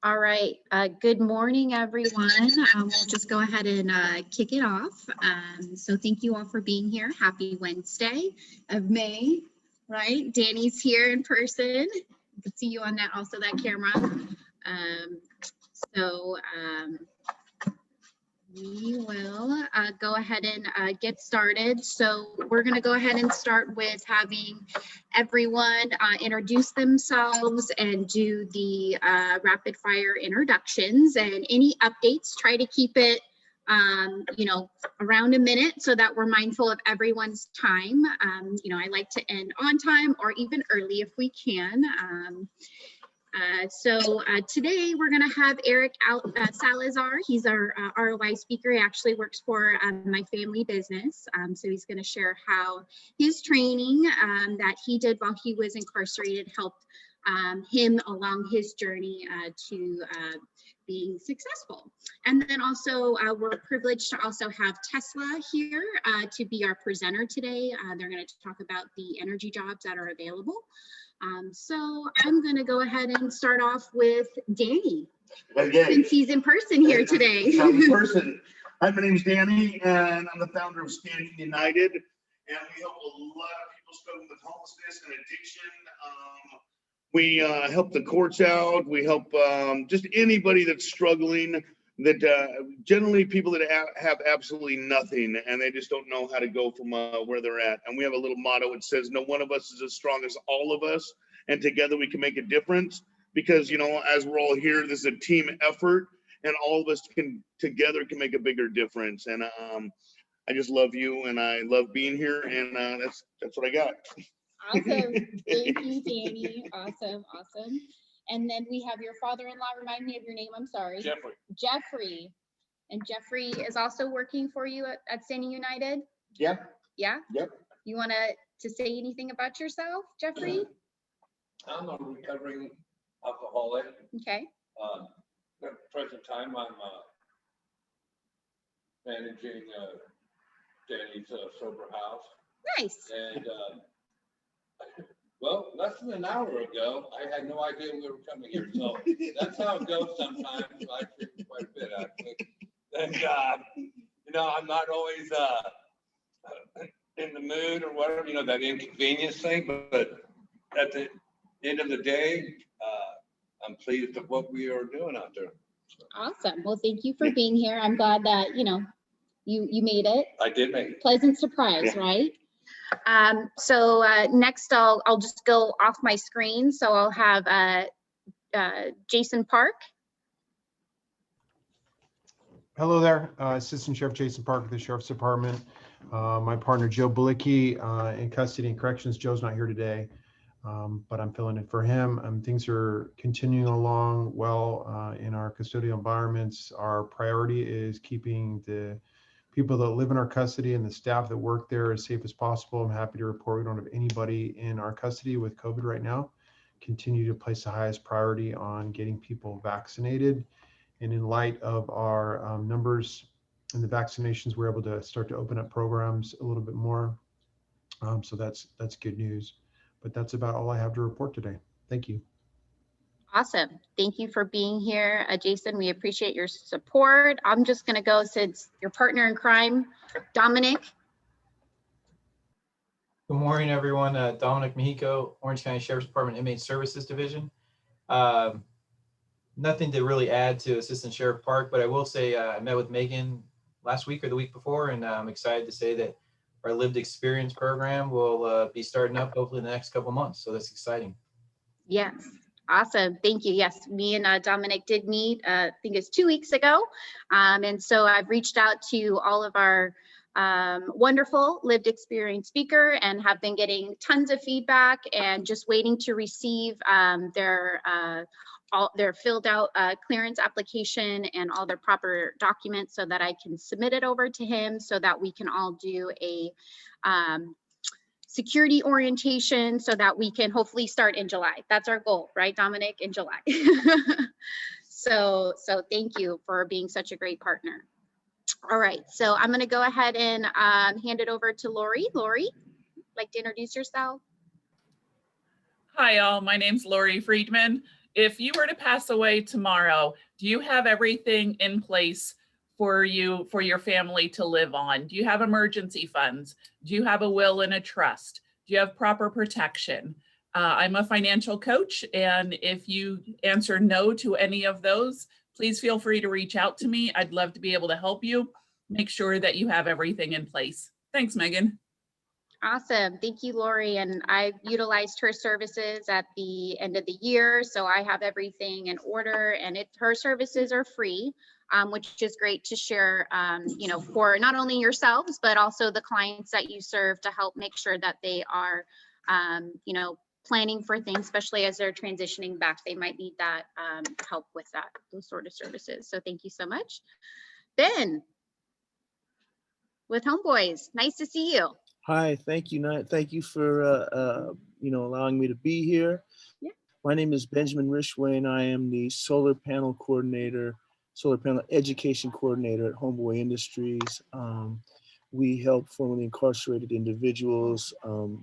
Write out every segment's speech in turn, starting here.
All right. Good morning, everyone. We'll just go ahead and kick it off. So thank you all for being here. Happy Wednesday of May, right? Danny's here in person. You can see you on that, also that camera. So we will go ahead and get started. So we're going to go ahead and start with having everyone introduce themselves and do the rapid fire introductions, and any updates. Try to keep it around a minute so that we're mindful of everyone's time. I like to end on time or even early if we can. So today we're going to have Eric Salazar. He's our ROI speaker. He actually works for my family business. So he's going to share how his training that he did while he was incarcerated helped him along his journey to being successful. And then also we're privileged to also have Tesla here to be our presenter today. They're going to talk about the energy jobs that are available. So I'm going to go ahead and start off with Danny, since he's in person here today. I'm in person. Hi, my name is Danny, and I'm the founder of Standing United, and we help a lot of people struggling with homelessness and addiction. We help the courts out. We help just anybody that's struggling, that generally people that have absolutely nothing and they just don't know how to go from where they're at. And we have a little motto. It says, no one of us is as strong as all of us, and together we can make a difference. Because, as we're all here, this is a team effort, and all of us together can make a bigger difference. And I just love you, and I love being here, and that's what I got. Awesome. Thank you, Danny. Awesome. And then we have your father-in-law. Remind me of your name. I'm sorry. Jeffrey. And Jeffrey is also working for you at Standing United? Yeah. Yeah? Yep. You want to say anything about yourself, Jeffrey? I'm a recovering alcoholic. Okay. At the present time, I'm managing Danny's sober house. Nice. And well, less than an hour ago, I had no idea we were coming here. So that's how it goes sometimes. I drink quite a bit, actually. And I'm not always in the mood or whatever, that inconvenience thing. But at the end of the day, I'm pleased with what we are doing out there. Awesome. Well, thank you for being here. I'm glad that, you made it. I did make it. Pleasant surprise, right? So next I'll just go off my screen. So I'll have Jason Park. Hello there, Assistant Sheriff Jason Park with the Sheriff's Department. My partner Joe Bulicki in custody and corrections. Joe's not here today, but I'm filling in for him. Things are continuing along well in our custodial environments. Our priority is keeping the people that live in our custody and the staff that work there as safe as possible. I'm happy to report we don't have anybody in our custody with COVID right now. Continue to place the highest priority on getting people vaccinated. And in light of our numbers and the vaccinations, we're able to start to open up programs a little bit more. So that's good news. But that's about all I have to report today. Thank you. Awesome. Thank you for being here, Jason. We appreciate your support. I'm just going to go, since your partner in crime, Dominic. Good morning, everyone. Dominic Mexico, Orange County Sheriff's Department Inmate Services Division. Nothing to really add to Assistant Sheriff Park, but I will say I met with Megan last week or the week before, and I'm excited to say that our lived experience program will be starting up hopefully in the next couple months. So that's exciting. Yes. Awesome. Thank you. Yes, me and Dominic did meet, I think it's 2 weeks ago. And so I've reached out to all of our wonderful lived experience speaker and have been getting tons of feedback and just waiting to receive their filled out clearance application and all their proper documents so that I can submit it over to him so that we can all do a security orientation so that we can hopefully start in July. That's our goal, right, Dominic? In July. So thank you for being such a great partner. All right, so I'm going to go ahead and hand it over to Lori. Lori, like to introduce yourself? Hi, all. My name's Lori Friedman, If you were to pass away tomorrow, do you have everything in place for you, for your family to live on? Do you have emergency funds? Do you have a will and a trust? Do you have proper protection? I'm a financial coach, and if you answer no to any of those, please feel free to reach out to me. I'd love to be able to help you make sure that you have everything in place. Thanks, Megan. Awesome. Thank you, Lori. And I utilized her services at the end of the year. So I have everything in order, and her services are free, which is great to share, for not only yourselves, but also the clients that you serve to help make sure that they are, planning for things, especially as they're transitioning back. They might need that help with those sort of services. So thank you so much. Ben with Homeboys, nice to see you. Hi, thank you, Nat. Thank you for allowing me to be here. Yeah. My name is Benjamin Rishway, and I am the solar panel education coordinator at Homeboy Industries. We help formerly incarcerated individuals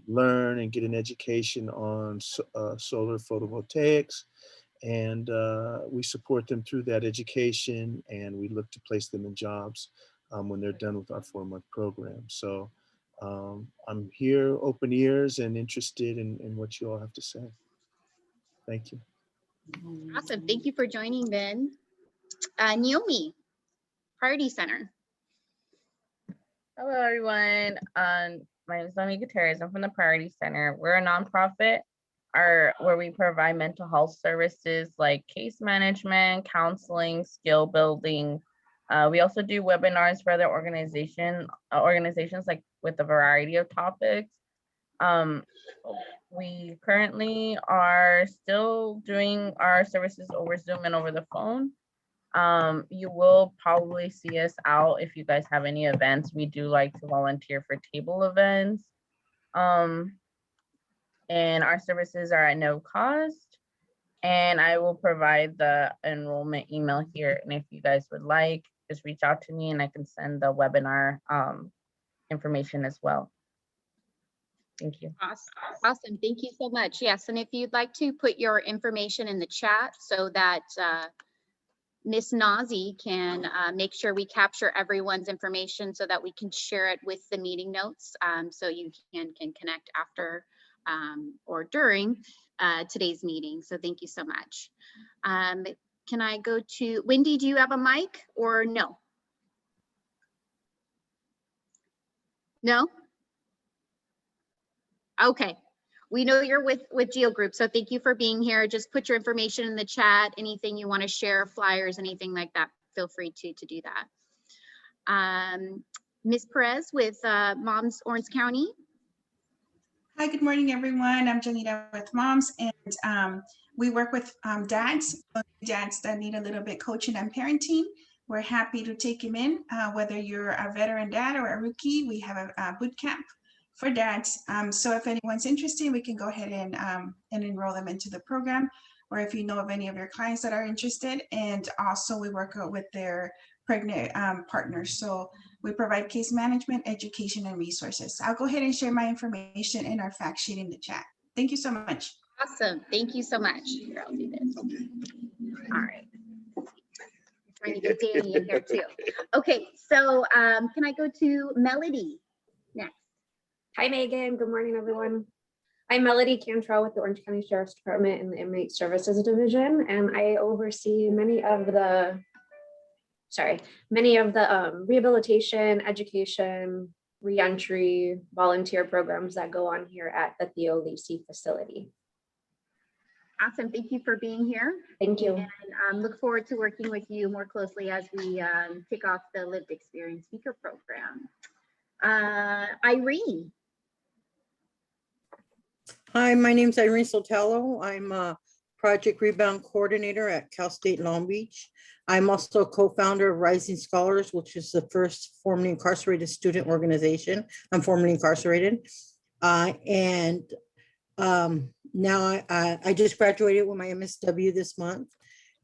learn and get an education on solar photovoltaics, and we support them through that education, and we look to place them in jobs when they're done with our 4-month program. So I'm here, open ears, and interested in what you all have to say. Thank you. Awesome. Thank you for joining, Ben. Naomi, Party Center. Hello, everyone. My name is Naomi Gutierrez. I'm from the Priority Center. We're a nonprofit where we provide mental health services like case management, counseling, skill building. We also do webinars for other organizations like with a variety of topics. We currently are still doing our services over Zoom and over the phone. You will probably see us out if you guys have any events. We do like to volunteer for table events. And our services are at no cost. And I will provide the enrollment email here. And if you guys would like, just reach out to me and I can send the webinar information as well. Thank you. Awesome. Thank you so much. Yes. And if you'd like to put your information in the chat so that Miss Nazi can make sure we capture everyone's information so that we can share it with the meeting notes, so you can connect after or during today's meeting. So thank you so much. Can I go to Wendy? Do you have a mic or no? No? Okay. We know you're with Geo Group, so thank you for being here. Just put your information in the chat, anything you want to share, flyers, anything like that, feel free to do that. Ms. Perez with Moms Orange County. Hi, good morning, everyone. I'm Janita with Moms, and we work with dads that need a little bit coaching and parenting. We're happy to take them in, whether you're a veteran dad or a rookie. We have a boot camp for dads. So if anyone's interested, we can go ahead and enroll them into the program, or if you know of any of your clients that are interested. And also we work with their pregnant partners. So we provide case management, education, and resources. I'll go ahead and share my information in our fact sheet in the chat. Thank you so much. Awesome. Thank you so much. Here, I'll do this. All right. I'm trying to get Danny in here too. Okay, so can I go to Melody next? Hi, Megan. Good morning, everyone. I'm Melody Cantrell with the Orange County Sheriff's Department in the Inmate Services Division, and I oversee many of the rehabilitation, education, reentry, volunteer programs that go on here at the Theo Lisi facility. Awesome. Thank you for being here. Thank you. And look forward to working with you more closely as we kick off the Lived Experience Speaker Program. Irene. Hi, my name is Irene Sotelo. I'm a Project Rebound Coordinator at Cal State Long Beach. I'm also a co-founder of Rising Scholars, which is the first formerly incarcerated student organization. I'm formerly incarcerated. Now I just graduated with my MSW this month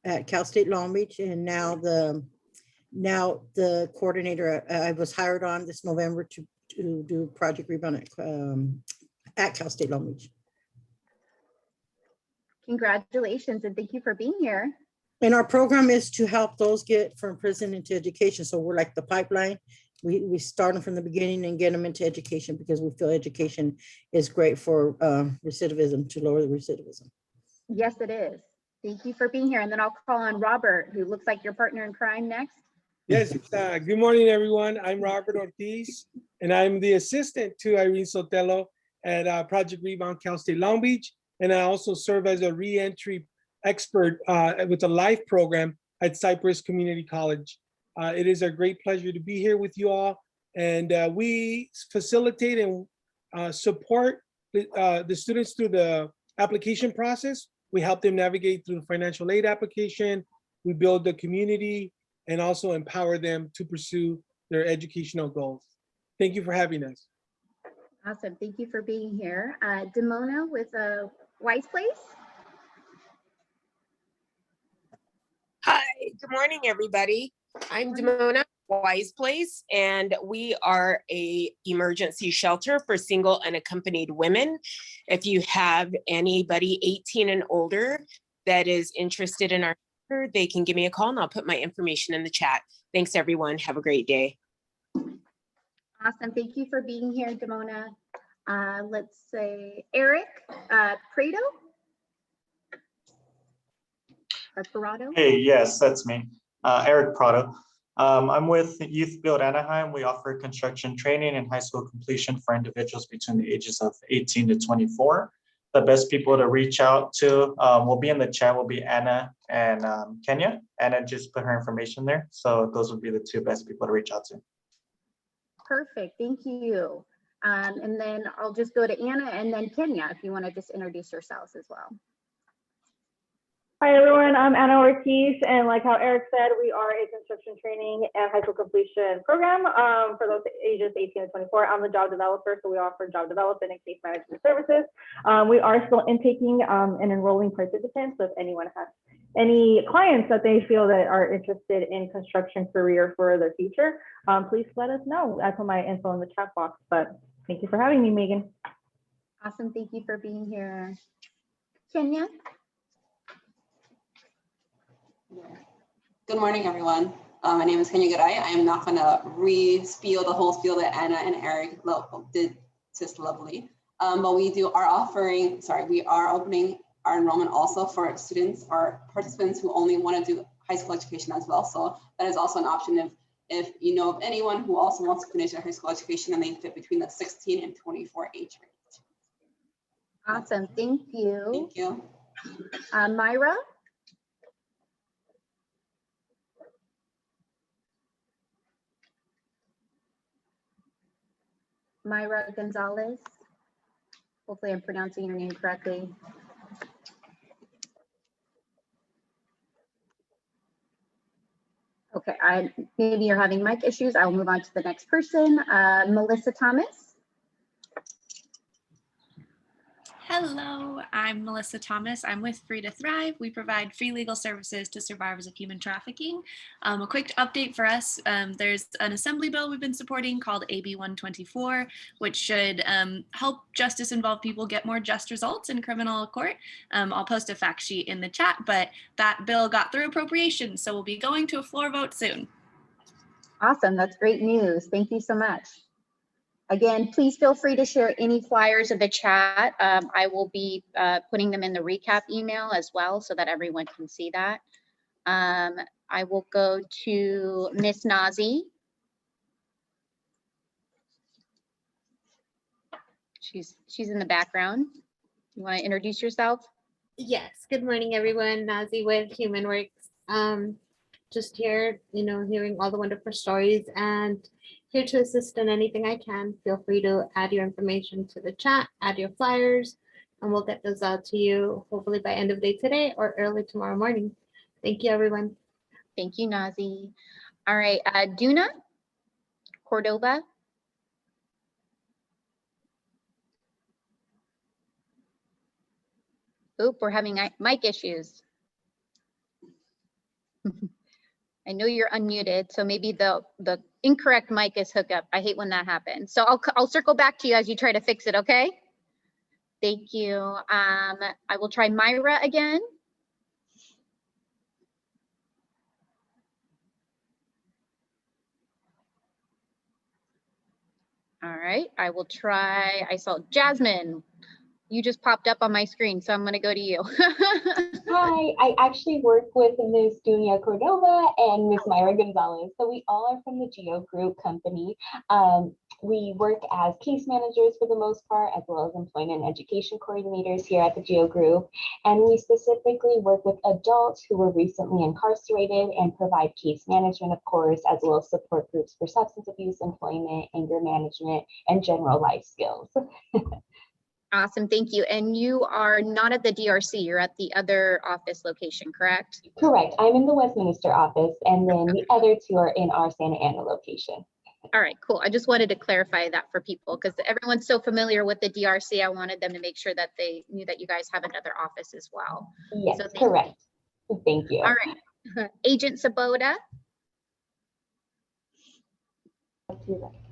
at Cal State Long Beach, and now the coordinator, I was hired on this November to do Project Rebound at Cal State Long Beach. Congratulations and thank you for being here. And our program is to help those get from prison into education. So we're like the pipeline. We start them from the beginning and get them into education because we feel education is great for recidivism, to lower the recidivism. Yes, it is. Thank you for being here. And then I'll call on Robert, who looks like your partner in crime next. Yes, good morning, everyone. I'm Robert Ortiz, and I'm the assistant to Irene Sotelo at Project Rebound Cal State Long Beach. And I also serve as a reentry expert with a life program at Cypress Community College. It is a great pleasure to be here with you all. And we facilitate and support the students through the application process. We help them navigate through the financial aid application. We build the community and also empower them to pursue their educational goals. Thank you for having us. Awesome. Thank you for being here. Demona with Wise Place. Hi, good morning, everybody. I'm Demona, Wise Place, and we are a emergency shelter for single and unaccompanied women. If you have anybody 18 and older that is interested in our shelter, they can give me a call and I'll put my information in the chat. Thanks, everyone. Have a great day. Awesome. Thank you for being here, Demona. Let's say Eric Prado. Prado. Hey, yes, that's me. Eric Prado. I'm with Youth Build Anaheim. We offer construction training and high school completion for individuals between the ages of 18 to 24. The best people to reach out to will be in the chat, will be Anna and Kenya. Anna just put her information there. So those would be the two best people to reach out to. Perfect. Thank you. And then I'll just go to Anna and then Kenya, if you want to just introduce yourselves as well. Hi everyone, I'm Anna Ortiz, and like how Eric said, we are a construction training and high school completion program for those ages 18 to 24. I'm the job developer, so we offer job development and case management services. We are still intaking and enrolling participants, so if anyone has any clients that they feel that are interested in construction career for their future, please let us know. I put my info in the chat box, but thank you for having me, Megan. Awesome, thank you for being here. Kenya? Good morning, everyone. My name is Kenya Garay. I am not going to re-spiel the whole spiel that Anna and Eric did just lovely. But we are opening our enrollment also for students or participants who only want to do high school education as well. So that is also an option if you know of anyone who also wants to finish their high school education and they fit between the 16 and 24 age range. Awesome, thank you. Thank you. Myra? Myra Gonzalez. Hopefully I'm pronouncing your name correctly. Okay, maybe you're having mic issues. I'll move on to the next person. Melissa Thomas. Hello, I'm Melissa Thomas. I'm with Free to Thrive. We provide free legal services to survivors of human trafficking. A quick update for us, there's an assembly bill we've been supporting called AB 124, which should help justice-involved people get more just results in criminal court. I'll post a fact sheet in the chat, but that bill got through appropriations, so we'll be going to a floor vote soon. Awesome, that's great news. Thank you so much. Again, please feel free to share any flyers in the chat. I will be putting them in the recap email as well so that everyone can see that. I will go to Miss Nazi. She's in the background. You want to introduce yourself? Yes, good morning, everyone. Nazi with Human Works. Just here, hearing all the wonderful stories and here to assist in anything I can. Feel free to add your information to the chat, add your flyers, and we'll get those out to you hopefully by end of day today or early tomorrow morning. Thank you, everyone. Thank you, Nazi. All right, Duna Cordova. Oop, we're having mic issues. I know you're unmuted, so maybe the incorrect mic is hooked up. I hate when that happens. So I'll circle back to you as you try to fix it, okay? Thank you. I will try Myra again. All right, I will try, I saw Jasmine. You just popped up on my screen, so I'm gonna go to you. Hi, I actually work with Ms. Dunia Cordova and Ms. Myra Gonzalez. So we all are from the Geo Group company. We work as case managers for the most part, as well as employment and education coordinators here at the Geo Group. And we specifically work with adults who were recently incarcerated and provide case management, of course, as well as support groups for substance abuse, employment, anger management, and general life skills. Awesome, thank you. And you are not at the DRC, you're at the other office location, correct? Correct. I'm in the Westminster office, and then the other two are in our Santa Ana location. All right, cool. I just wanted to clarify that for people because everyone's so familiar with the DRC. I wanted them to make sure that they knew that you guys have another office as well. Yes, so correct. Thank you. All right, Agent Sabota.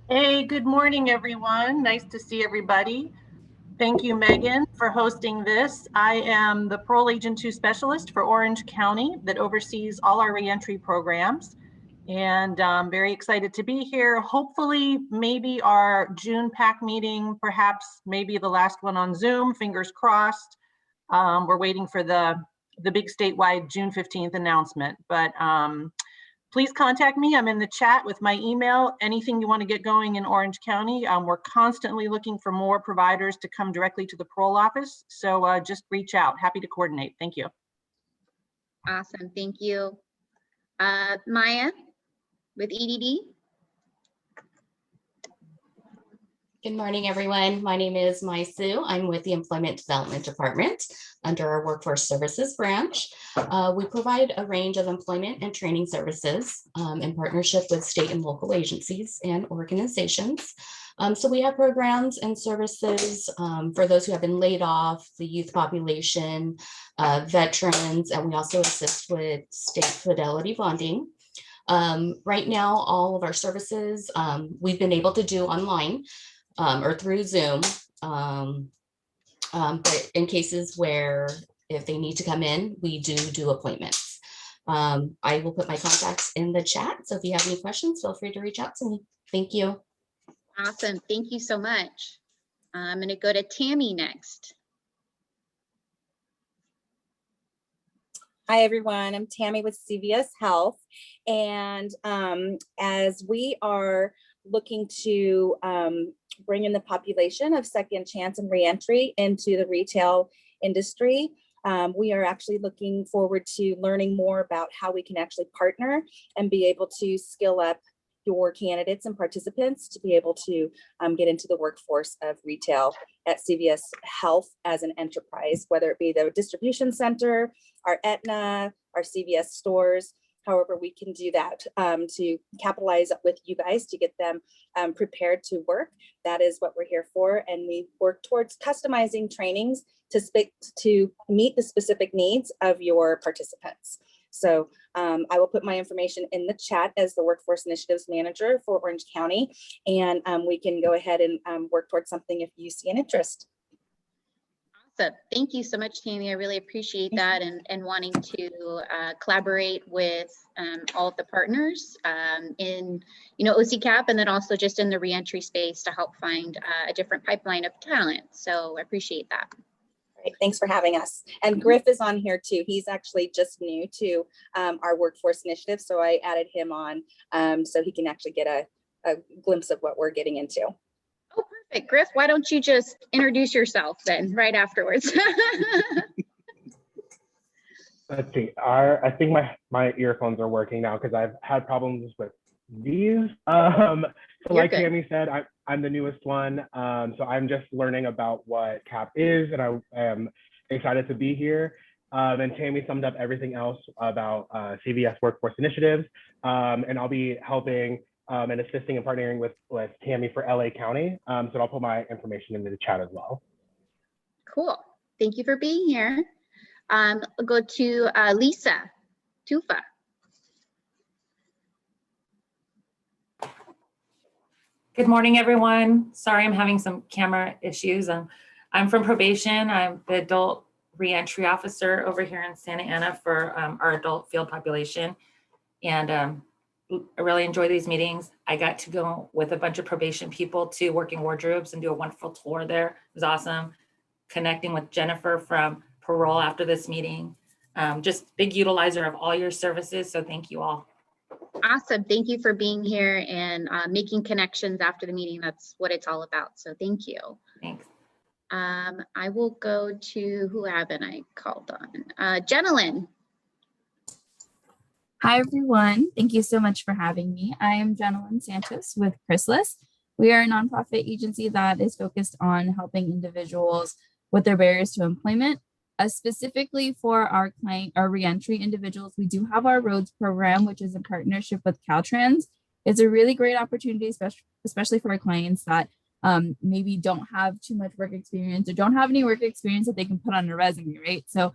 Hey, good morning, everyone. Nice to see everybody. Thank you, Megan, for hosting this. I am the Parole Agent 2 Specialist for Orange County that oversees all our reentry programs. And I'm very excited to be here. Hopefully, maybe our June PAC meeting, perhaps maybe the last one on Zoom, fingers crossed. We're waiting for the big statewide June 15th announcement. But please contact me. I'm in the chat with my email. Anything you want to get going in Orange County. We're constantly looking for more providers to come directly to the parole office. So just reach out. Happy to coordinate. Thank you. Awesome, thank you. Maya with EDD. Good morning, everyone. My name is Mai Sue. I'm with the Employment Development Department under our Workforce Services branch. We provide a range of employment and training services in partnership with state and local agencies and organizations. So we have programs and services for those who have been laid off, the youth population, veterans, and we also assist with state fidelity bonding. Right now, all of our services we've been able to do online or through Zoom, but in cases where if they need to come in, we do appointments. I will put my contacts in the chat, so if you have any questions, feel free to reach out to me. Thank you. Awesome, thank you so much. I'm gonna go to Tammy next. Hi, everyone. I'm Tammy with CVS Health. And as we are looking to bring in the population of second chance and reentry into the retail industry, we are actually looking forward to learning more about how we can actually partner and be able to skill up your candidates and participants to be able to get into the workforce of retail at CVS Health as an enterprise, whether it be the distribution center, our Aetna, our CVS stores, however we can do that to capitalize with you guys to get them prepared to work. That is what we're here for. And we work towards customizing trainings to meet the specific needs of your participants. So I will put my information in the chat as the Workforce Initiatives Manager for Orange County, and we can go ahead and work towards something if you see an interest. Awesome, thank you so much, Tammy. I really appreciate that and wanting to collaborate with all of the partners in OCCAP and then also just in the reentry space to help find a different pipeline of talent. So I appreciate that. Great. Thanks for having us. And Griff is on here too. He's actually just new to our workforce initiative. So I added him on so he can actually get a glimpse of what we're getting into. Oh, perfect. Griff, why don't you just introduce yourself then right afterwards? Let's see. I think my earphones are working now because I've had problems with these. So like Tammy said, I'm the newest one. So I'm just learning about what CAP is, and I am excited to be here. And Tammy summed up everything else about CVS Workforce Initiatives. And I'll be helping and assisting and partnering with Tammy for LA County. So I'll put my information into the chat as well. Cool. Thank you for being here. I'll go to Lisa Tufa. Good morning, everyone. Sorry, I'm having some camera issues. I'm from probation. I'm the adult reentry officer over here in Santa Ana for our adult field population. And I really enjoy these meetings. I got to go with a bunch of probation people to Working Wardrobes and do a wonderful tour there. It was awesome. Connecting with Jennifer from parole after this meeting. Just big utilizer of all your services. So thank you all. Awesome. Thank you for being here and making connections after the meeting. That's what it's all about. So thank you. Thanks. I will go to who haven't I called on? Jenilyn. Hi, everyone. Thank you so much for having me. I am Jenilyn Santos with Chrysalis. We are a nonprofit agency that is focused on helping individuals with their barriers to employment. Specifically for our reentry individuals, we do have our Roads program, which is in partnership with Caltrans. It's a really great opportunity, especially for our clients that maybe don't have too much work experience or don't have any work experience that they can put on a resume, right? So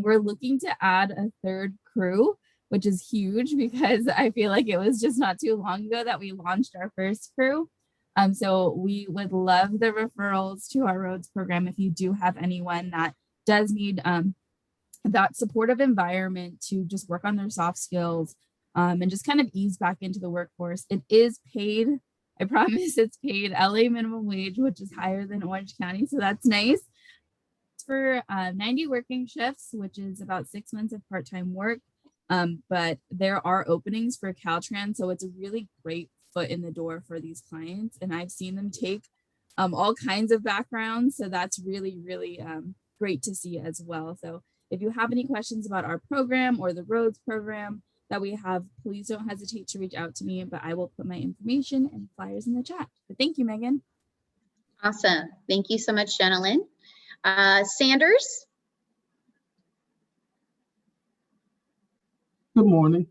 we're looking to add a third crew, which is huge because I feel like it was just not too long ago that we launched our first crew. So we would love the referrals to our Roads program if you do have anyone that does need that supportive environment to just work on their soft skills and just kind of ease back into the workforce. It is paid. I promise it's paid LA minimum wage, which is higher than Orange County. So that's nice. It's for 90 working shifts, which is about 6 months of part-time work. But there are openings for Caltrans. So it's a really great foot in the door for these clients. And I've seen them take all kinds of backgrounds. So that's really, really great to see as well. So if you have any questions about our program or the Roads program that we have, please don't hesitate to reach out to me, but I will put my information and flyers in the chat. But thank you, Megan. Awesome. Thank you so much, Jenilyn. Sanders. Good morning.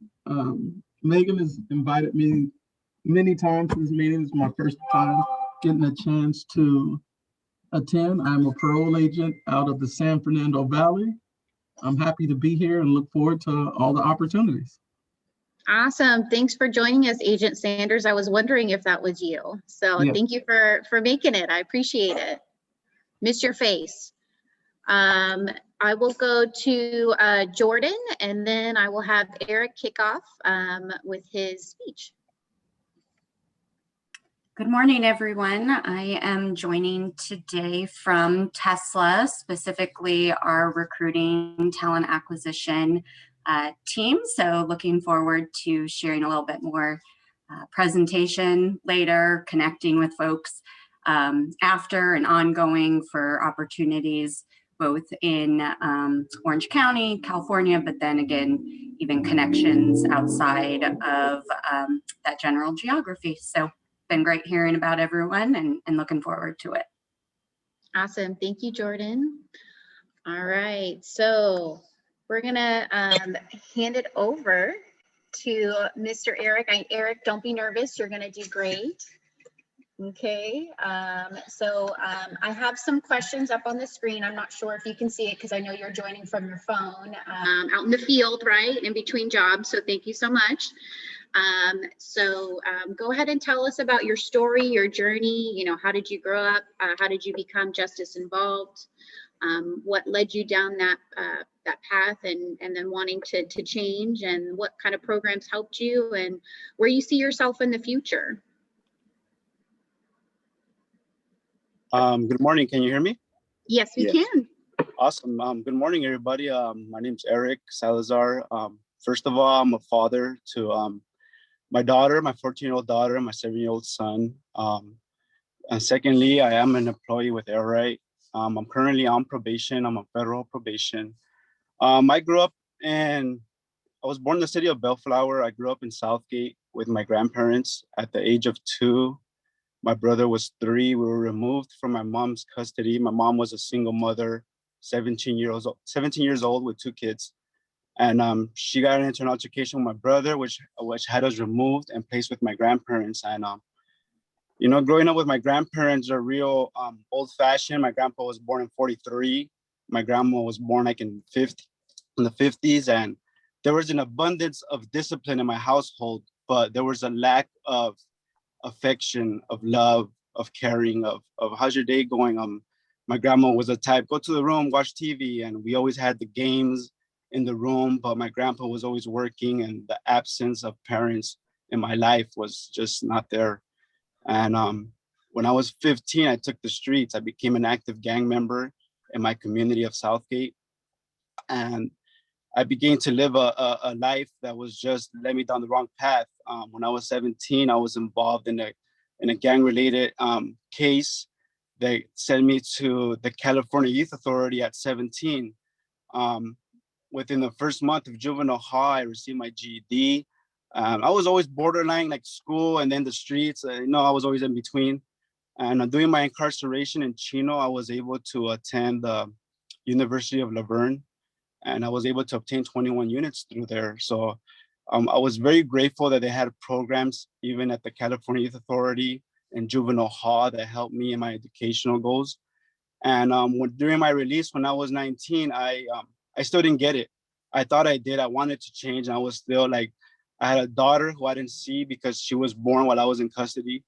Megan has invited me many times to this meeting. It's my first time getting a chance to attend. I'm a parole agent out of the San Fernando Valley. I'm happy to be here and look forward to all the opportunities. Awesome. Thanks for joining us, Agent Sanders. I was wondering if that was you. So Yeah. Thank you for making it. I appreciate it. Miss your face. I will go to Jordan, and then I will have Eric kick off with his speech. Good morning, everyone. I am joining today from Tesla, specifically our recruiting talent acquisition team. So looking forward to sharing a little bit more presentation later, connecting with folks after and ongoing for opportunities both in Orange County, California, but then again, even connections outside of that general geography. So been great hearing about everyone and looking forward to it. Awesome. Thank you, Jordan. All right. So we're going to hand it over to Mr. Eric. Eric, don't be nervous. You're going to do great. Okay. I have some questions up on the screen. I'm not sure if you can see it because I know you're joining from your phone out in the field, right? In between jobs. So thank you so much. Go ahead and tell us about your story, your journey. You know, how did you grow up? How did you become justice involved? What led you down that path and then wanting to change, and what kind of programs helped you, and where you see yourself in the future? Good morning. Can you hear me? Yes, we can. Awesome. Good morning, everybody. My name's Eric Salazar. First of all, I'm a father to my daughter, my 14-year-old daughter, and my 7-year-old son. And secondly, I am an employee with Air Right. I'm currently on probation. I'm on federal probation. I grew up I was born in the city of Bellflower. I grew up in Southgate with my grandparents. At the age of 2, my brother was 3. We were removed from my mom's custody. My mom was a single mother, 17 years old with 2 kids. And she got into an altercation with my brother, which had us removed and placed with my grandparents. And you know, growing up with my grandparents are real old-fashioned. My grandpa was born in 43. My grandma was born like in the 50s. And there was an abundance of discipline in my household, but there was a lack of affection, of love, of caring, of how's your day going? My grandma was the type, go to the room, watch TV. And we always had the games in the room, but my grandpa was always working, and the absence of parents in my life was just not there. And when I was 15, I took the streets. I became an active gang member in my community of Southgate. And I began to live a life that was just led me down the wrong path. When I was 17, I was involved in a gang-related case. They sent me to the California Youth Authority at 17. Within the first month of juvenile hall, I received my GED. I was always borderline, like school and then the streets. I was always in between. And during my incarceration in Chino, I was able to attend the University of Laverne, and I was able to obtain 21 units through there. So I was very grateful that they had programs even at the California Youth Authority and juvenile hall that helped me in my educational goals. And during my release, when I was 19, I still didn't get it. I thought I did. I wanted to change. And I was still like, I had a daughter who I didn't see because she was born while I was in custody.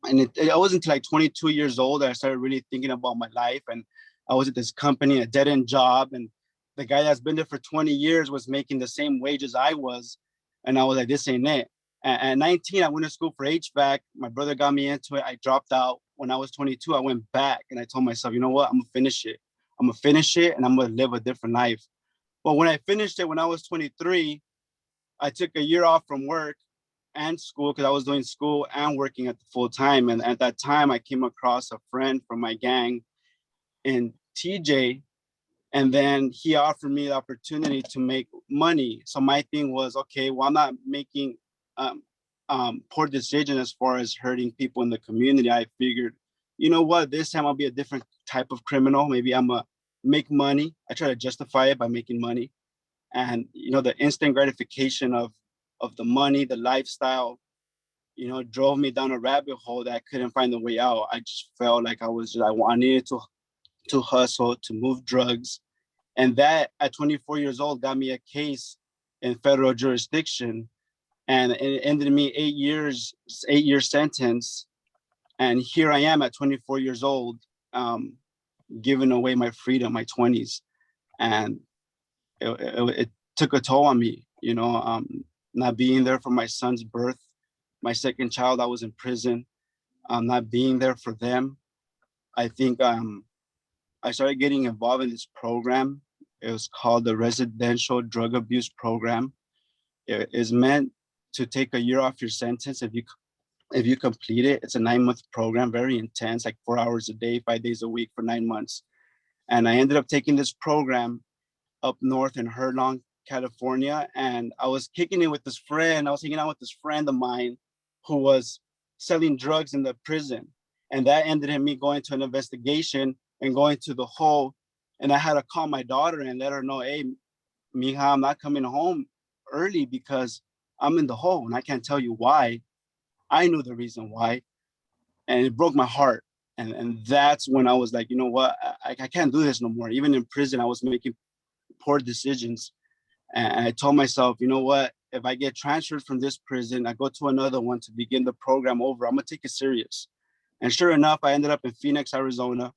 And I wasn't until like 22 years old that I started really thinking about my life. And I was at this company, a dead-end job. And the guy that's been there for 20 years was making the same wages I was. And I was like, this ain't it. At 19, I went to school for HVAC. My brother got me into it. I dropped out. When I was 22, I went back and I told myself, you know what? I'm gonna finish it. I'm gonna finish it and I'm gonna live a different life. But when I finished it, when I was 23, I took a year off from work and school because I was doing school and working at the full time. And at that time, I came across a friend from my gang in TJ. And then he offered me the opportunity to make money. So my thing was, okay, well, I'm not making poor decisions as far as hurting people in the community. I figured, you know what, this time I'll be a different type of criminal. Maybe I'm gonna make money. I try to justify it by making money. And, the instant gratification of the money, the lifestyle, drove me down a rabbit hole that I couldn't find a way out. I just felt like I needed to hustle, to move drugs. And that at 24 years old got me a case in federal jurisdiction. And it ended me 8-year sentence. And here I am at 24 years old, giving away my freedom, my 20s. And it took a toll on me, not being there for my son's birth. My second child, I was in prison, not being there for them. I think I started getting involved in this program. It was called the Residential Drug Abuse Program. It is meant to take a year off your sentence if you complete it. It's a 9-month program, very intense, like 4 hours a day, 5 days a week for 9 months. And I ended up taking this program up north in Herlong, California. And I was kicking it with this friend. I was hanging out with this friend of mine who was selling drugs in the prison. And that ended in me going to an investigation and going to the hole. And I had to call my daughter and let her know, hey, mija, I'm not coming home early because I'm in the hole and I can't tell you why. I knew the reason why. And it broke my heart. And that's when I was like, you know what, I can't do this no more. Even in prison, I was making poor decisions. And I told myself, you know what, if I get transferred from this prison, I go to another one to begin the program over, I'm gonna take it serious. And sure enough, I ended up in Phoenix, Arizona.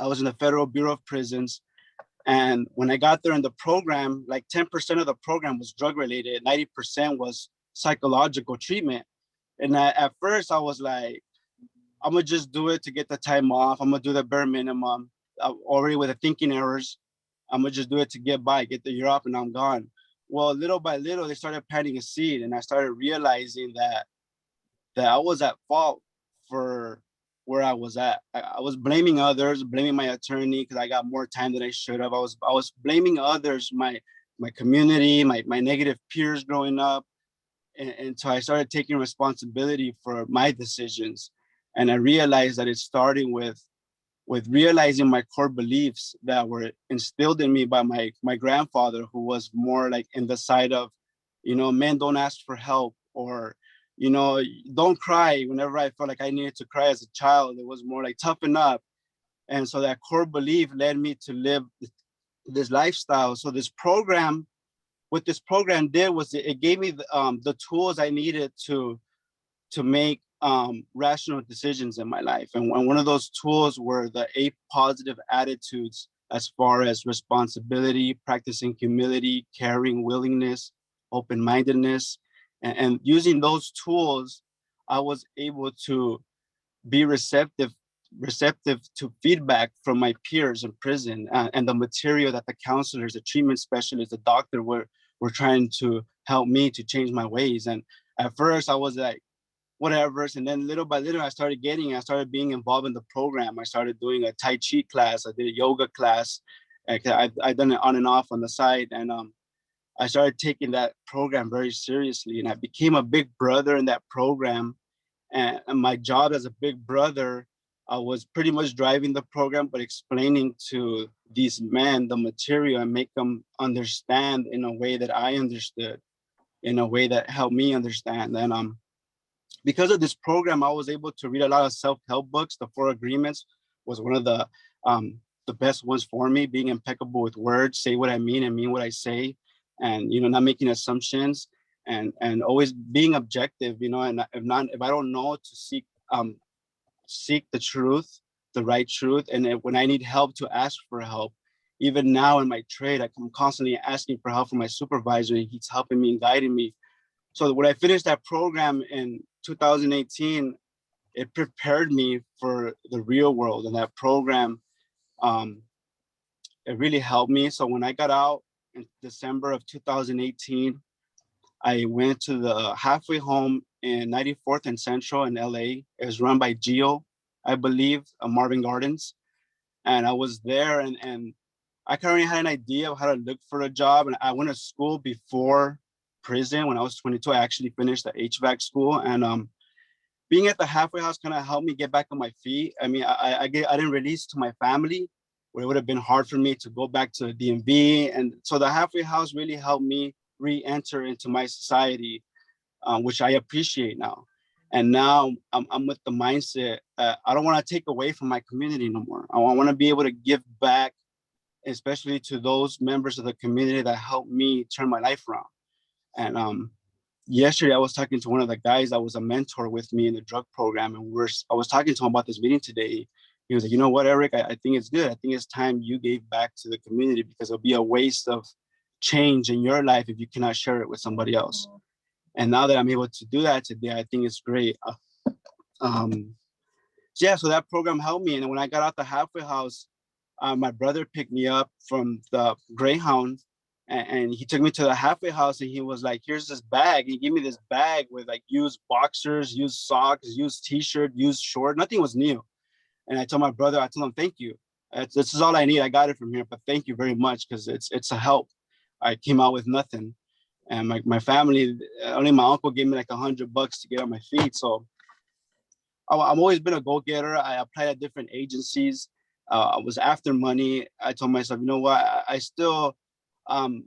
I was in the Federal Bureau of Prisons. And when I got there in the program, like 10% of the program was drug related, 90% was psychological treatment. And at first I was like, I'm gonna just do it to get the time off. I'm gonna do the bare minimum. Already with the thinking errors, I'm gonna just do it to get by, get the year off, and I'm gone. Well, little by little, they started planting a seed, and I started realizing that I was at fault for where I was at. I was blaming others, blaming my attorney because I got more time than I should have. I was blaming others, my community, my negative peers growing up, and so I started taking responsibility for my decisions. And I realized that it started with realizing my core beliefs that were instilled in me by my grandfather, who was more like in the side of, men don't ask for help, or, don't cry. Whenever I felt like I needed to cry as a child, it was more like toughen up. And so that core belief led me to live this lifestyle. So what this program did was it gave me the tools I needed to make rational decisions in my life. And one of those tools were the 8 positive attitudes as far as responsibility, practicing humility, caring, willingness, open-mindedness. And using those tools, I was able to be receptive to feedback from my peers in prison, and the material that the counselors, the treatment specialists, the doctor were trying to help me to change my ways. And at first I was like, whatever. And then little by little, I started being involved in the program. I started doing a Tai Chi class. I did a yoga class. I've done it on and off on the side. And I started taking that program very seriously. And I became a big brother in that program. And my job as a big brother, I was pretty much driving the program, but explaining to these men the material and make them understand in a way that I understood, in a way that helped me understand. And because of this program, I was able to read a lot of self-help books. The 4 Agreements was one of the best ones for me, being impeccable with words, say what I mean and mean what I say, and, you know, not making assumptions, and always being objective, you know, and if I don't know, to seek the truth, the right truth. And when I need help, to ask for help. Even now in my trade, I'm constantly asking for help from my supervisor, and he's helping me and guiding me. So when I finished that program in 2018, it prepared me for the real world. And that program, it really helped me. So when I got out in December of 2018, I went to the halfway home in 94th and Central in LA. It was run by Geo, I believe, Marvin Gardens. And I was there, and I kind of had an idea of how to look for a job. And I went to school before prison. When I was 22, I actually finished the HVAC school. And being at the halfway house kind of helped me get back on my feet. I mean, I didn't release to my family, where it would have been hard for me to go back to DMV. And so the halfway house really helped me re-enter into my society, which I appreciate now. And now I'm with the mindset, I don't want to take away from my community no more. I want to be able to give back, especially to those members of the community that helped me turn my life around. And yesterday I was talking to one of the guys that was a mentor with me in the drug program, and I was talking to him about this meeting today. He was like, you know what, Eric, I think it's good. I think it's time you gave back to the community, because it'll be a waste of change in your life if you cannot share it with somebody else. And now that I'm able to do that today, I think it's great. Yeah, so that program helped me. And when I got out the halfway house, my brother picked me up from the Greyhound, and he took me to the halfway house, and he was like, here's this bag. He gave me this bag with like used boxers, used socks, used t-shirt, used short, nothing was new. And I told him, thank you. This is all I need. I got it from here, but thank you very much, because it's a help. I came out with nothing. And my family, only my uncle gave me like $100 to get on my feet. So I've always been a go-getter. I applied at different agencies. I was after money. I told myself, you know what, I still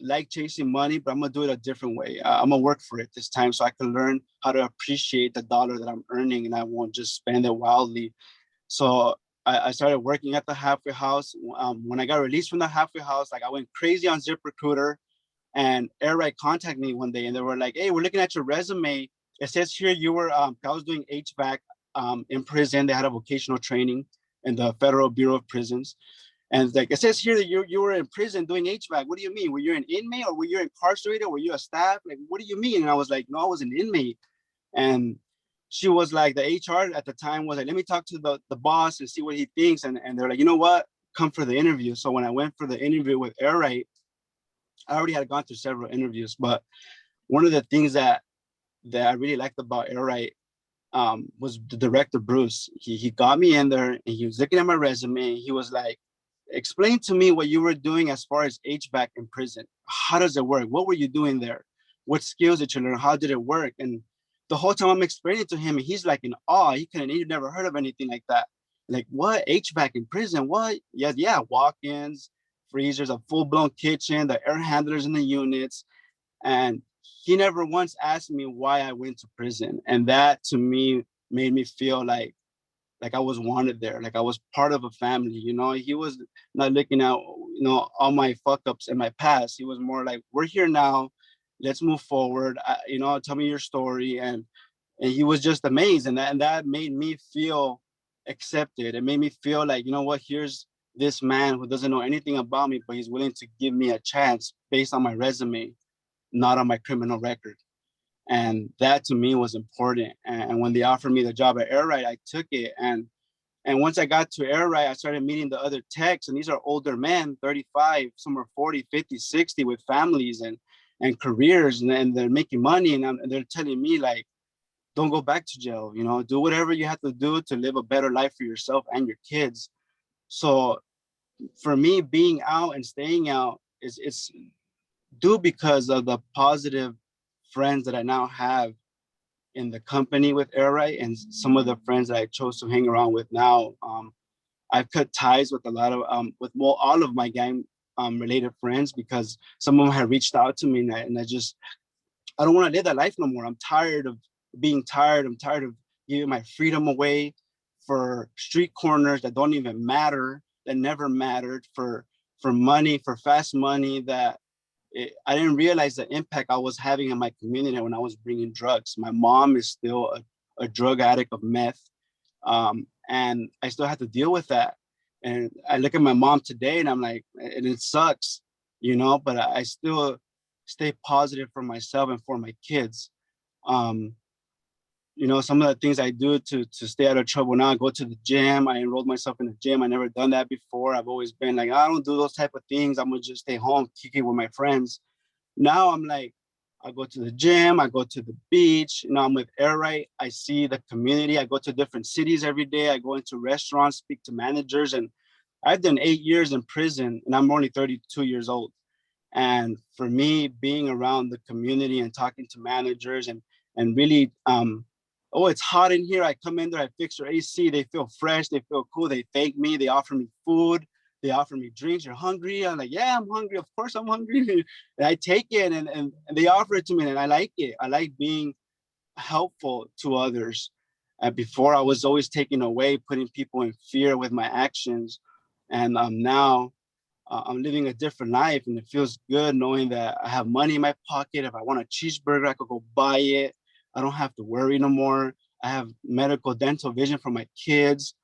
like chasing money, but I'm gonna do it a different way. I'm gonna work for it this time, so I can learn how to appreciate the dollar that I'm earning, and I won't just spend it wildly. So I started working at the halfway house. When I got released from the halfway house, like I went crazy on ZipRecruiter, and Air Ride contacted me one day, and they were like, hey, we're looking at your resume. It says here you were, I was doing HVAC in prison. They had a vocational training in the Federal Bureau of Prisons. And like, it says here that you were in prison doing HVAC. What do you mean? Were you an inmate, or were you incarcerated? Were you a staff? Like, what do you mean? And I was like, no, I was an inmate. And she was like, the HR at the time was like, let me talk to the boss and see what he thinks. And they're like, you know what? Come for the interview. So when I went for the interview with Air Ride, I already had gone through several interviews, but one of the things that I really liked about Air Ride was the director, Bruce. He got me in there, and he was looking at my resume, and he was like, explain to me what you were doing as far as HVAC in prison. How does it work? What were you doing there? What skills did you learn? How did it work? And the whole time I'm explaining to him, and he's like in awe. He'd never heard of anything like that. Like, what? HVAC in prison? What? Yeah, walk-ins, freezers, a full-blown kitchen, the air handlers in the units. And he never once asked me why I went to prison. And that to me made me feel like I was wanted there, like I was part of a family. You know, he was not looking at, you know, all my fuck ups in my past. He was more like, we're here now, let's move forward. You know, tell me your story. And And he was just amazed. And that made me feel accepted. It made me feel like, you know what, here's this man who doesn't know anything about me, but he's willing to give me a chance based on my resume, not on my criminal record. And that to me was important. And when they offered me the job at Air Ride, I took it. And once I got to Air Ride, I started meeting the other techs, and these are older men, 35, some are 40, 50, 60 with families and careers, and they're making money. And they're telling me like, don't go back to jail, you know, do whatever you have to do to live a better life for yourself and your kids. So for me, being out and staying out it's due because of the positive friends that I now have in the company with Air Ride, and some of the friends that I chose to hang around with now. I've cut ties with a lot of all of my gang related friends, because some of them have reached out to me, and I don't want to live that life no more. I'm tired of being tired. I'm tired of giving my freedom away for street corners that don't even matter, that never mattered, for money, for fast money that I didn't realize the impact I was having in my community when I was bringing drugs. My mom is still a drug addict of meth, and I still have to deal with that. And I look at my mom today and I'm like, and it sucks, you know, but I still stay positive for myself and for my kids. You know, some of the things I do to stay out of trouble now, I go to the gym. I enrolled myself in the gym. I never done that before. I've always been like, I don't do those type of things. I'm gonna just stay home, kick it with my friends. Now I'm like, I go to the gym, I go to the beach. Now I'm with Air Ride. I see the community. I go to different cities every day. I go into restaurants, speak to managers, and I've done 8 years in prison, and I'm only 32 years old. And for me, being around the community and talking to managers and really, oh, it's hot in here. I come in there, I fix their AC. They feel fresh. They feel cool. They thank me. They offer me food. They offer me drinks. You're hungry? I'm like, yeah, I'm hungry. Of course I'm hungry. And I take it and they offer it to me and I like it. I like being helpful to others. Before I was always taking away, putting people in fear with my actions. And now I'm living a different life, and it feels good knowing that I have money in my pocket. If I want a cheeseburger, I could go buy it. I don't have to worry no more. I have medical, dental, vision for my kids.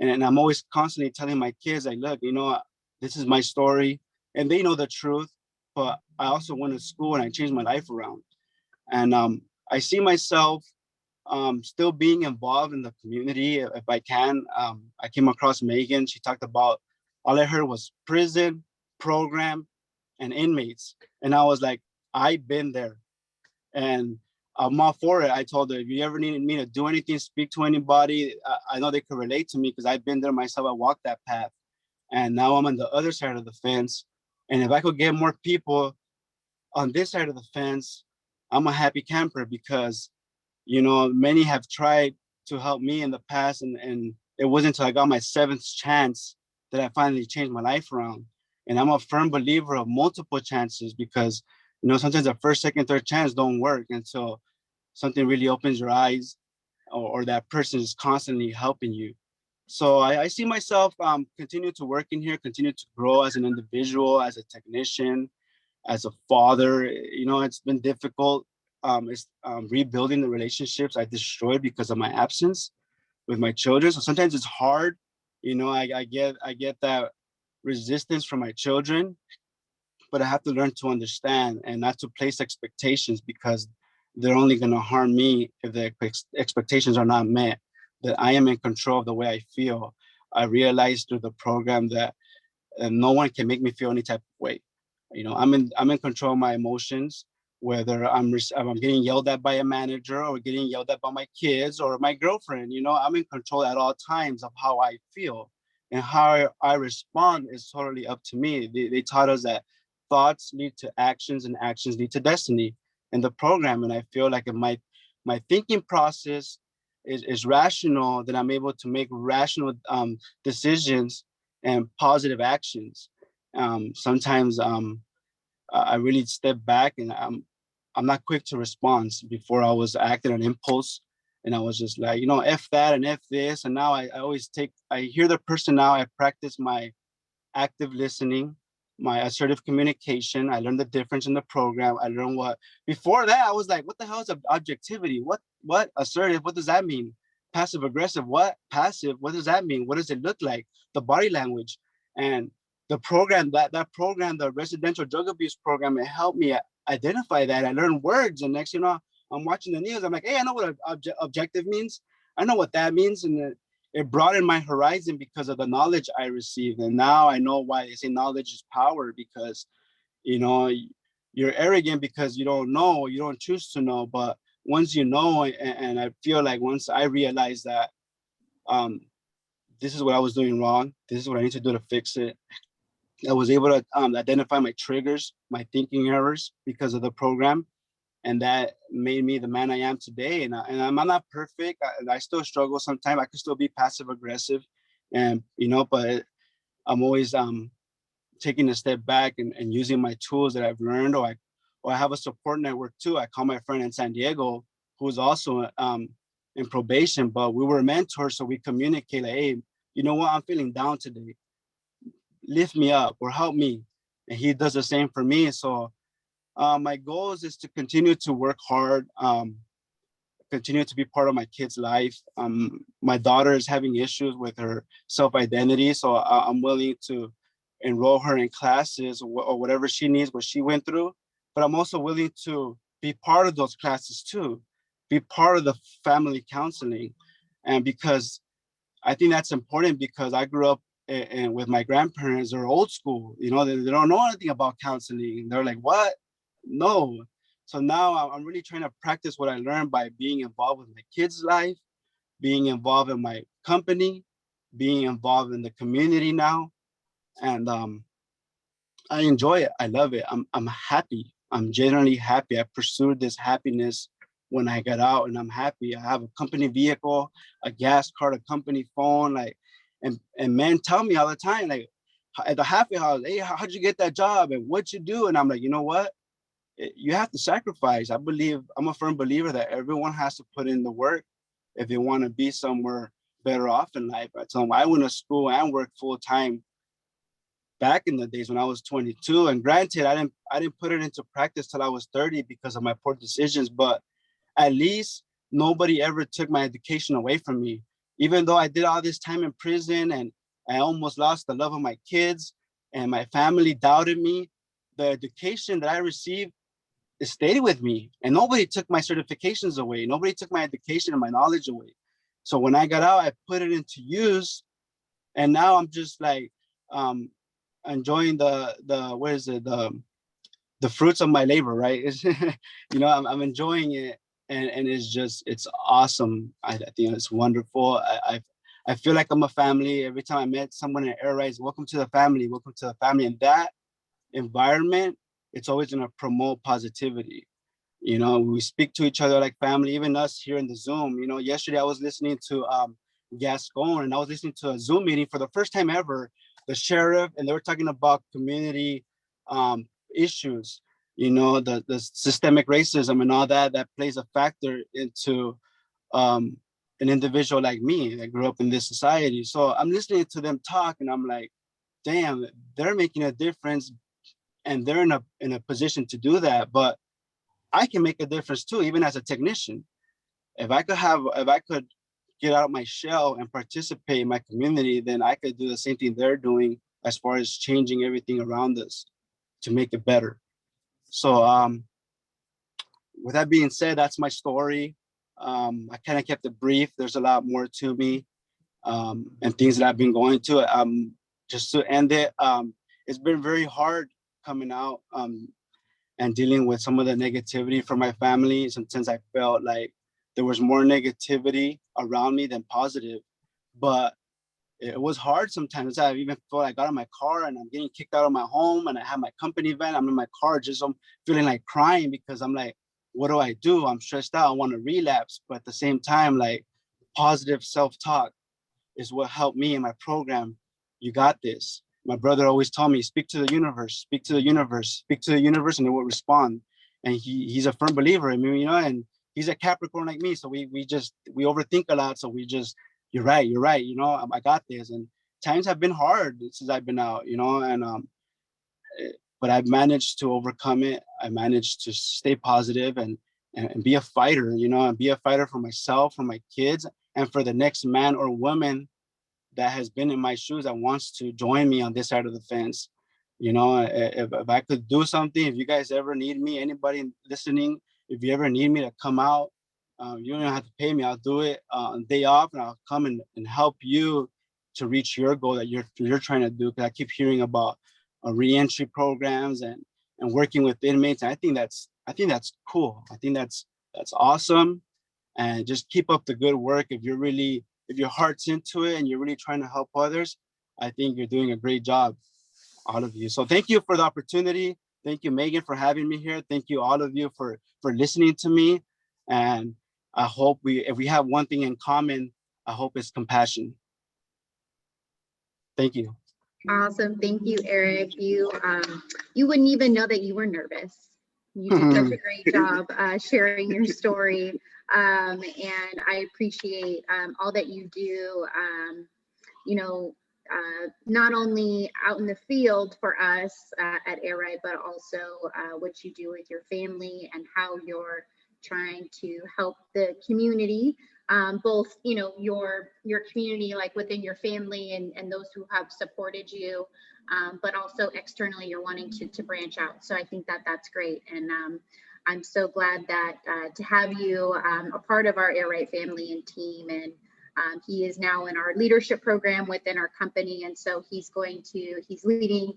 And I'm always constantly telling my kids, like, look, you know, this is my story. And they know the truth, but I also went to school and I changed my life around. And I see myself still being involved in the community if I can. I came across Megan. She talked about, all I heard was prison, program, and inmates. And I was like, I've been there. And I'm all for it. I told her, if you ever need me to do anything, speak to anybody, I know they could relate to me because I've been there myself. I walked that path. And now I'm on the other side of the fence. And if I could get more people on this side of the fence, I'm a happy camper, because, you know, many have tried to help me in the past. And it wasn't until I got my 7th chance that I finally changed my life around. And I'm a firm believer of multiple chances, because, you know, sometimes the first, second, third chance don't work until something really opens your eyes, or that person is constantly helping you. So I see myself continue to work in here, continue to grow as an individual, as a technician, as a father. You know, it's been difficult. It's rebuilding the relationships I destroyed because of my absence with my children. So sometimes it's hard. You know, I get that resistance from my children, but I have to learn to understand and not to place expectations, because they're only going to harm me if the expectations are not met, that I am in control of the way I feel. I realized through the program that no one can make me feel any type of way. You know, I'm in control of my emotions, whether I'm getting yelled at by a manager or getting yelled at by my kids or my girlfriend. You know, I'm in control at all times of how I feel, and how I respond is totally up to me. They taught us that thoughts lead to actions and actions lead to destiny in the program. And I feel like if my thinking process is rational, then I'm able to make rational decisions and positive actions. Sometimes I really step back, and I'm not quick to respond. Before I was acting on impulse, and I was just like, you know, F that and F this. And now I hear the person now. I practice my active listening, my assertive communication. I learned the difference in the program. I learned before that, I was like, what the hell is objectivity? What assertive? What does that mean? Passive aggressive, what? Passive, what does that mean? What does it look like? The body language. And the program, that program, the residential drug abuse program, it helped me identify that. I learned words, and next, I'm watching the news. I'm like, hey, I know what objective means. I know what that means. And it broadened my horizon because of the knowledge I received. And now I know why they say knowledge is power, because, you're arrogant because you don't know, you don't choose to know. But once you know, and I feel like once I realized that this is what I was doing wrong, this is what I need to do to fix it, I was able to identify my triggers, my thinking errors because of the program. And that made me the man I am today. And I'm not perfect. I still struggle sometimes. I could still be passive aggressive, and but I'm always taking a step back and using my tools that I've learned. Or I have a support network too. I call my friend in San Diego, who's also in probation, but we were mentors, so we communicate like, hey, you know what? I'm feeling down today. Lift me up or help me. And he does the same for me. So my goals is to continue to work hard, continue to be part of my kid's life. My daughter is having issues with her self-identity, so I'm willing to enroll her in classes or whatever she needs, what she went through. But I'm also willing to be part of those classes too, be part of the family counseling. And because I think that's important, because I grew up and with my grandparents, they're old school, they don't know anything about counseling. They're like, what? No. So now I'm really trying to practice what I learned by being involved with my kids' life, being involved in my company, being involved in the community now. And I enjoy it. I love it. I'm happy. I'm genuinely happy. I pursued this happiness when I got out, and I'm happy. I have a company vehicle, a gas card, a company phone, and men tell me all the time, like at the halfway house, hey, how'd you get that job and what you do? And I'm like, you know what? You have to sacrifice. I'm a firm believer that everyone has to put in the work if they want to be somewhere better off in life. I tell them I went to school and worked full time back in the days when I was 22. And granted, I didn't put it into practice till I was 30 because of my poor decisions. But at least nobody ever took my education away from me. Even though I did all this time in prison and I almost lost the love of my kids and my family doubted me, the education that I received, it stayed with me, and nobody took my certifications away. Nobody took my education and my knowledge away. So when I got out, I put it into use, and now I'm just like enjoying the fruits of my labor, right? It's, I'm enjoying it, and it's awesome. I think it's wonderful. I feel like I'm a family. Every time I met someone in Air Rise, welcome to the family, welcome to the family. And that environment, it's always going to promote positivity. We speak to each other like family, even us here in the Zoom. Yesterday I was listening to Gascon, and I was listening to a Zoom meeting for the first time ever, the sheriff, and they were talking about community issues, the systemic racism and all that plays a factor into an individual like me that grew up in this society. So I'm listening to them talk, and I'm like, damn, they're making a difference. And they're in a position to do that, but I can make a difference too, even as a technician. If I could get out of my shell and participate in my community, then I could do the same thing they're doing as far as changing everything around us to make it better. So with that being said, that's my story. I kind of kept it brief. There's a lot more to me and things that I've been going to. Just to end it, it's been very hard coming out and dealing with some of the negativity from my family. Sometimes I felt like there was more negativity around me than positive, but it was hard sometimes. I even felt I got in my car and I'm getting kicked out of my home, and I have my company van. I'm in my car, I'm feeling like crying because I'm like, what do I do? I'm stressed out. I want to relapse, but at the same time, like, positive self-talk is what helped me in my program. You got this. My brother always told me, speak to the universe, speak to the universe, speak to the universe, and it will respond. And he's a firm believer. I mean, and he's a Capricorn like me. So we overthink a lot. So you're right. I got this. And times have been hard since I've been out, and but I've managed to overcome it. I managed to stay positive and be a fighter, you know, and be a fighter for myself, for my kids, and for the next man or woman that has been in my shoes that wants to join me on this side of the fence. You know, if I could do something, if you guys ever need me, anybody listening, if you ever need me to come out, you don't have to pay me. I'll do it on day off, and I'll come and help you to reach your goal that you're trying to do. Because I keep hearing about reentry programs and working with inmates. And I think that's cool. I think that's awesome. And just keep up the good work. If your heart's into it and you're really trying to help others, I think you're doing a great job, all of you. So thank you for the opportunity. Thank you, Megan, for having me here. Thank you, all of you, for listening to me. And I hope if we have one thing in common, I hope it's compassion. Thank you. Awesome. Thank you, Eric. You wouldn't even know that you were nervous. You did such a great job sharing your story. And I appreciate all that you do, you know, not only out in the field for us at Air Ride, but also what you do with your family and how you're trying to help the community, both, you know, your community, like within your family and those who have supported you, but also externally you're wanting to branch out. So I think that that's great. And I'm so glad that to have you a part of our Air Ride family and team. And he is now in our leadership program within our company. And so he's leading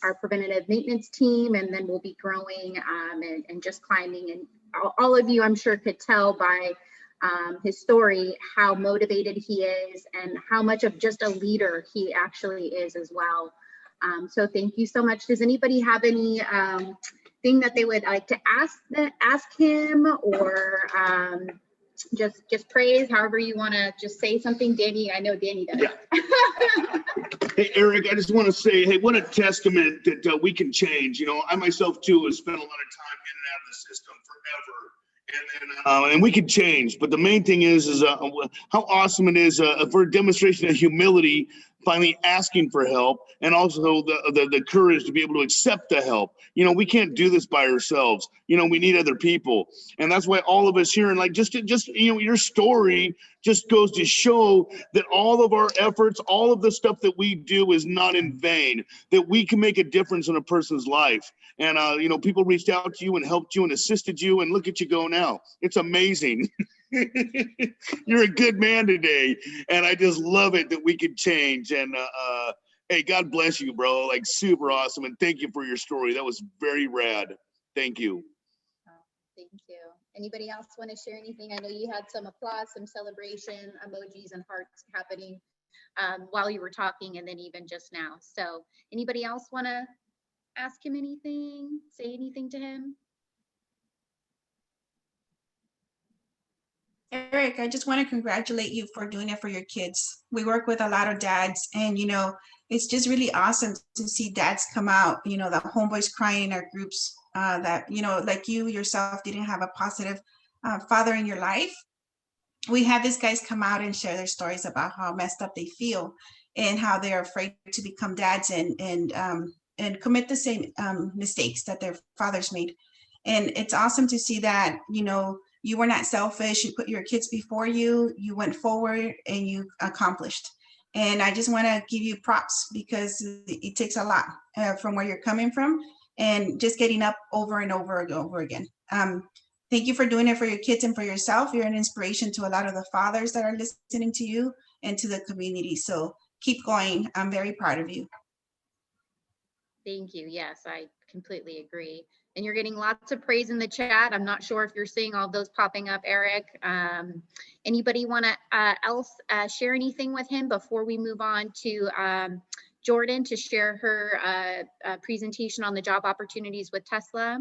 our preventative maintenance team, and then we'll be growing and just climbing. And all of you, I'm sure, could tell by his story how motivated he is and how much of just a leader he actually is as well. So thank you so much. Does anybody have any thing that they would like to ask him, or just praise, however you want to just say something? Danny, I know Danny does. Yeah. Hey, Eric, I just want to say, hey, what a testament that we can change. You know, I myself too have spent a lot of time in and out of the system forever. And we can change, but the main thing is how awesome it is for a demonstration of humility, finally asking for help, and also the courage to be able to accept the help. You know, we can't do this by ourselves. You know, we need other people, and that's why all of us here, and like just you know, your story just goes to show that all of our efforts, all of the stuff that we do is not in vain, that we can make a difference in a person's life. And you know, people reached out to you and helped you and assisted you, and look at you go now. It's amazing. You're a good man today, and I just love it that we could change. And hey, God bless you, bro. Like, super awesome, and thank you for your story. That was very rad. Thank you. Thank you. Anybody else want to share anything? I know you had some applause, some celebration emojis and hearts happening while you were talking, and then even just now. So anybody else want to ask him anything, say anything to him? Eric, I just want to congratulate you for doing it for your kids. We work with a lot of dads, and you know, it's just really awesome to see dads come out, you know, the homeboys crying in our groups, that, you know, like you yourself didn't have a positive father in your life. We have these guys come out and share their stories about how messed up they feel and how they're afraid to become dads and commit the same mistakes that their fathers made. And it's awesome to see that, you know, you were not selfish. You put your kids before you. You went forward and you accomplished. And I just want to give you props, because it takes a lot from where you're coming from and just getting up over and over and over again. Thank you for doing it for your kids and for yourself. You're an inspiration to a lot of the fathers that are listening to you and to the community. So keep going. I'm very proud of you. Thank you. Yes, I completely agree. And you're getting lots of praise in the chat. I'm not sure if you're seeing all those popping up, Eric. Anybody want to else share anything with him before we move on to Jordan to share her presentation on the job opportunities with Tesla?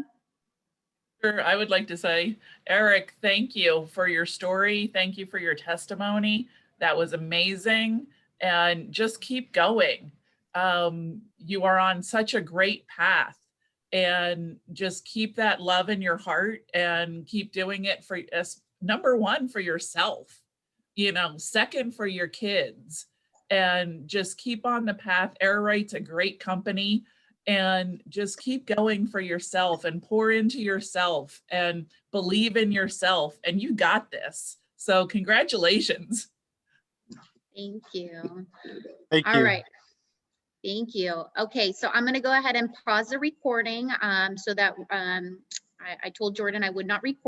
Sure, I would like to say, Eric, thank you for your story. Thank you for your testimony. That was amazing. And just keep going. You are on such a great path. And just keep that love in your heart and keep doing it for number one, for yourself, you know, second for your kids, and just keep on the path. Air Ride's a great company. and just keep going for yourself and pour into yourself and believe in yourself, and you got this. So congratulations. Thank you. Thank All you. right. Thank you. Okay, so I'm going to go ahead and pause the recording so that I told Jordan I would not record.